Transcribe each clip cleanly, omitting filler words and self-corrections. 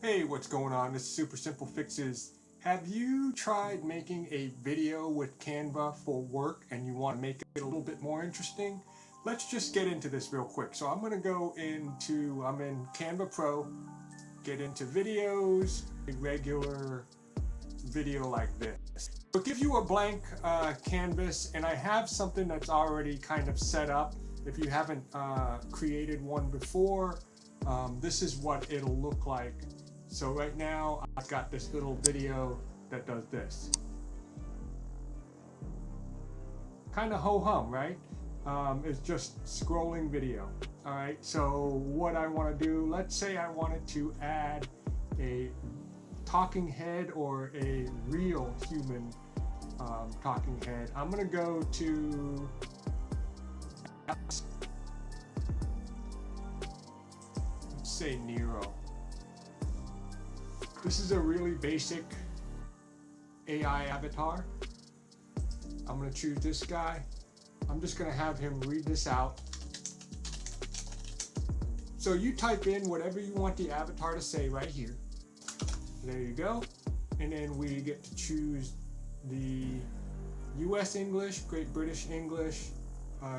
Hey, what's going on? This is Super Simple Fixes. Have you tried making a video with Canva for work and you want to make it a little bit more interesting? Let's just get into this real quick. So I'm in Canva Pro, get into videos, a regular video like this. It'll give you a blank canvas, and I have something that's already kind of set up. If you haven't created one before, this is what it'll look like. So right now I've got this little video that does this. Kind of ho-hum, right? It's just scrolling video. All right, so what I want to do, let's say I wanted to add a talking head or a real human talking head. I'm going to go to let's say Neiro. This is a really basic AI avatar. I'm going to choose this guy. I'm just going to have him read this out. So you type in whatever you want the avatar to say right here. There you go. And then we get to choose the US English, Great British English,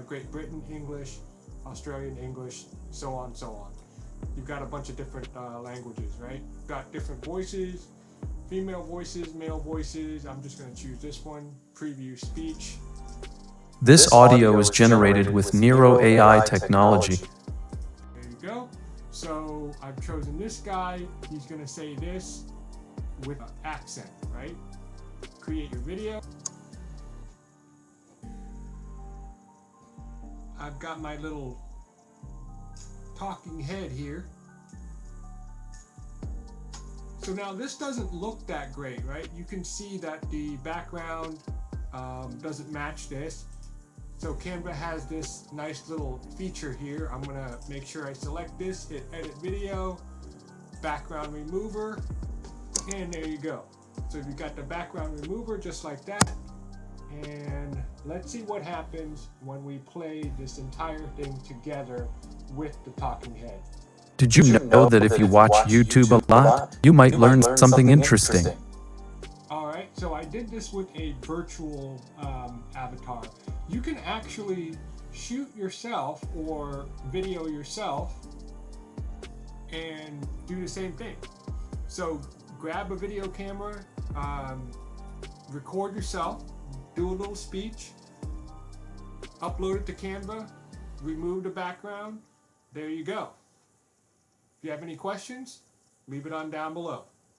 Great Britain English, Australian English, so on, so on. You've got a bunch of different languages, right? Got different voices, female voices, male voices. I'm just going to choose this one, preview speech. This audio is generated with Neiro AI technology. There you go. So I've chosen this guy. He's going to say this with an accent, right? Create your video. I've got my little talking head here. So now this doesn't look that great, right? You can see that the background doesn't match this. So Canva has this nice little feature here. I'm gonna make sure I select this, hit edit video, background remover, and there you go. So you've got the background remover just like that. And let's see what happens when we play this entire thing together with the talking head. Did you know that if you watch YouTube a lot, you might learn something interesting? All right, so I did this with a virtual avatar. You can actually shoot yourself or video yourself and do the same thing. So grab a video camera, record yourself, do a little speech, upload it to Canva, remove the background. There you go. If you have any questions, leave it on down below.